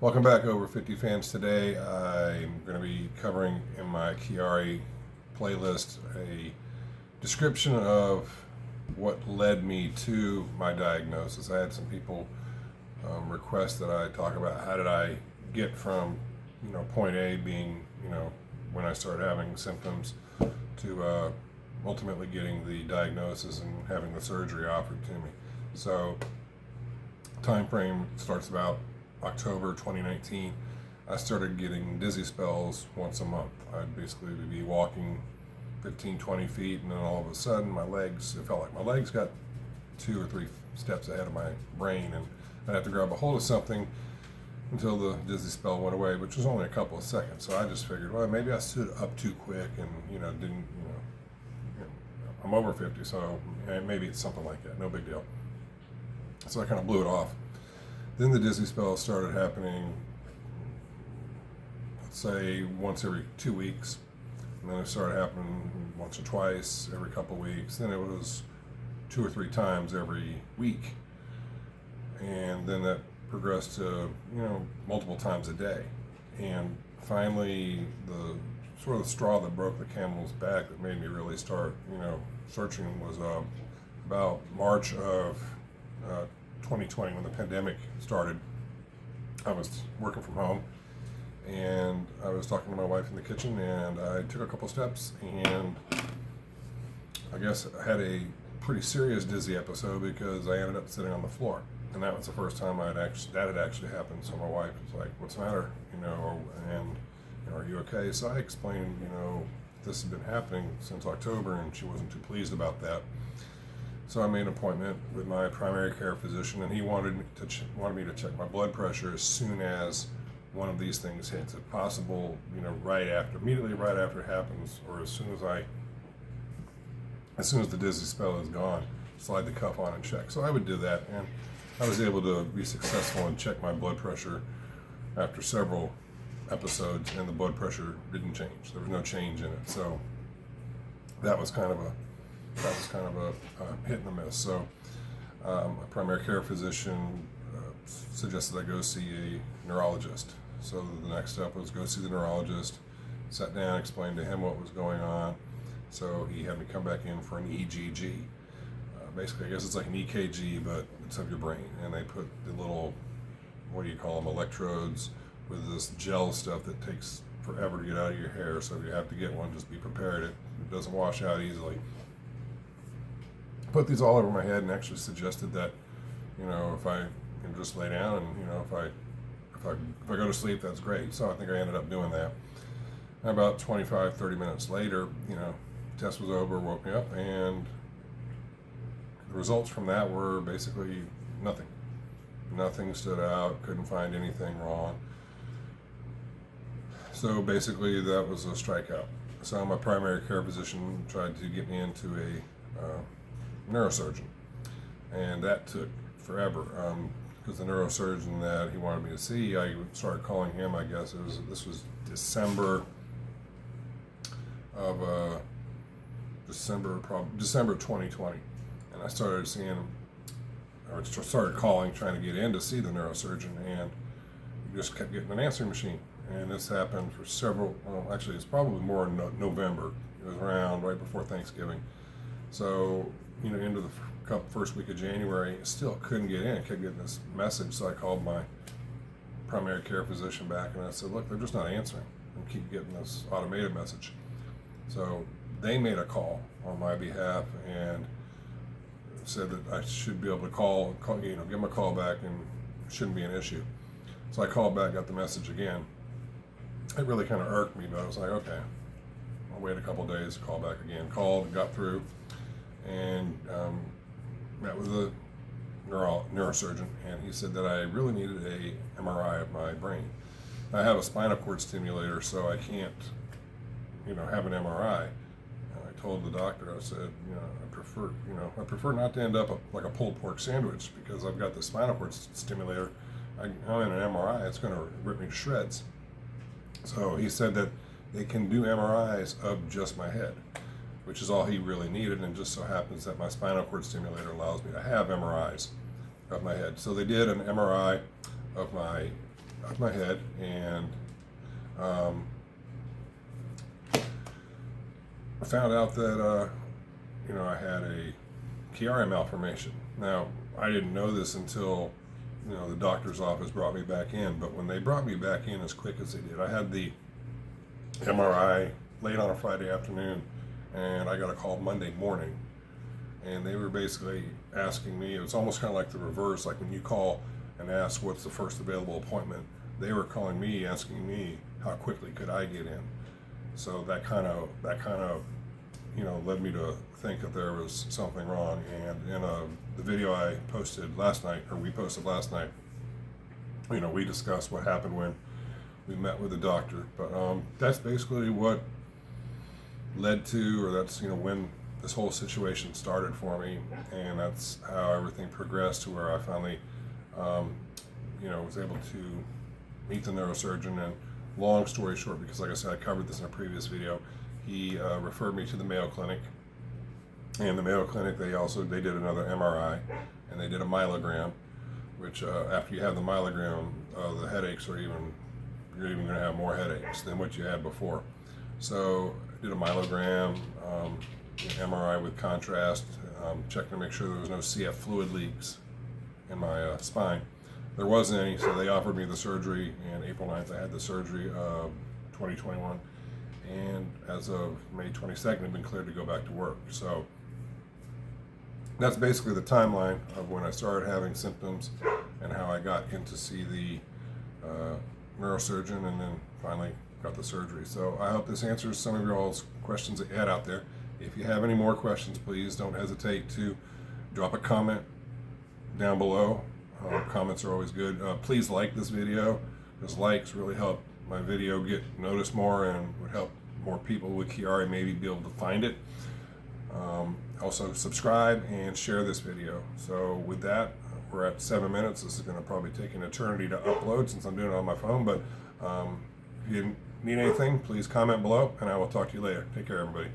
Welcome back, Over 50 fans. Today I'm going to be covering in my Chiari playlist a description of what led me to my diagnosis. I had some people request that I talk about how did I get from point A being when I started having symptoms to ultimately getting the diagnosis and having the surgery offered to me. So time frame starts about October 2019. I started getting dizzy spells once a month. I'd basically be walking 15-20 feet, and then all of a sudden it felt like my legs got 2 or 3 steps ahead of my brain, and I'd have to grab a hold of something until the dizzy spell went away, which was only a couple of seconds. So I just figured, well, maybe I stood up too quick and didn't I'm over 50, so maybe it's something like that, no big deal. So I kind of blew it off. Then the dizzy spells started happening, let's say once every 2 weeks. And then it started happening once or twice every couple of weeks. Then it was 2 or 3 times every week. And then that progressed to, multiple times a day. And finally, the sort of the straw that broke the camel's back that made me really start, searching was about March of 2020, when the pandemic started. I was working from home and I was talking to my wife in the kitchen, and I took a couple steps, and I guess I had a pretty serious dizzy episode because I ended up sitting on the floor, and that was the first time that had actually happened. So my wife was like, "What's the matter? Are you okay?" So I explained, this had been happening since October, and she wasn't too pleased about that. So I made an appointment with my primary care physician, and he wanted me to check my blood pressure as soon as one of these things hits, if possible, immediately right after it happens, or as soon as the dizzy spell is gone, slide the cuff on and check. So I would do that, and I was able to be successful and check my blood pressure after several episodes, and the blood pressure didn't change. There was no change in it. So that was kind of a hit and a miss. So my primary care physician suggested I go see a neurologist. So the next step was go see the neurologist, sat down, explained to him what was going on. So he had me come back in for an EGG. Basically, I guess it's like an EKG, but it's of your brain. And they put the little, electrodes with this gel stuff that takes forever to get out of your hair. So if you have to get one, just be prepared. It doesn't wash out easily. Put these all over my head and actually suggested that, if I can just lay down and, if I go to sleep, that's great. So I think I ended up doing that. And about 25-30 minutes later, test was over, woke me up, and the results from that were basically nothing. Nothing stood out, couldn't find anything wrong. So basically that was a strikeout. So my primary care physician tried to get me into a neurosurgeon, and that took forever because the neurosurgeon that he wanted me to see, I started calling him, I guess this was December of December 2020, and I started seeing him, or started calling, trying to get in to see the neurosurgeon, and he just kept getting an answering machine. And this happened for actually it's probably more in November. It was around right before Thanksgiving. So, into the first week of January, still couldn't get in. I kept getting this message. So I called my primary care physician back, and I said, "Look, they're just not answering. I keep getting this automated message." So they made a call on my behalf and said that I should be able to give them a call back, and it shouldn't be an issue. So I called back, got the message again. It really kind of irked me, but I was like, okay, I'll wait a couple days, call back again. Called, got through, and met with a neurosurgeon, and he said that I really needed a MRI of my brain. I have a spinal cord stimulator, so I can't, have an MRI. And I told the doctor, I said, I prefer not to end up like a pulled pork sandwich, because I've got the spinal cord stimulator. I'm in an MRI, it's going to rip me to shreds. So he said that they can do MRIs of just my head, which is all he really needed, and just so happens that my spinal cord stimulator allows me to have MRIs of my head. So they did an MRI of my of my head, and I found out that I had a Chiari malformation. Now, I didn't know this until the doctor's office brought me back in, but when they brought me back in as quick as they did, I had the MRI late on a Friday afternoon, and I got a call Monday morning, and they were basically asking me, it was almost kind of like the reverse, like when you call and ask what's the first available appointment, they were calling me, asking me how quickly could I get in. So that kind of led me to think that there was something wrong. And in the video I posted last night, or we posted last night, we discussed what happened when we met with the doctor. But that's basically what led to, or that's when this whole situation started for me, and that's how everything progressed to where I finally was able to meet the neurosurgeon. And long story short, because like I said, I covered this in a previous video, he referred me to the Mayo Clinic, and the Mayo Clinic, they did another MRI, and they did a myelogram, which after you have the myelogram, the headaches you're even going to have more headaches than what you had before. So I did a myelogram, MRI with contrast, checking to make sure there was no CF fluid leaks in my spine. There wasn't any, so they offered me the surgery, and April 9th I had the surgery of 2021, and as of May 22nd I've been cleared to go back to work. So that's basically the timeline of when I started having symptoms and how I got in to see the neurosurgeon, and then finally got the surgery. So I hope this answers some of your all's questions that you had out there. If you have any more questions, please don't hesitate to drop a comment down below. Comments are always good. Please like this video, because likes really help my video get noticed more and would help more people with Chiari maybe be able to find it. Also subscribe and share this video. So with that, we're at 7 minutes. This is going to probably take an eternity to upload since I'm doing it on my phone, but if you need anything, please comment below, and I will talk to you later. Take care, everybody.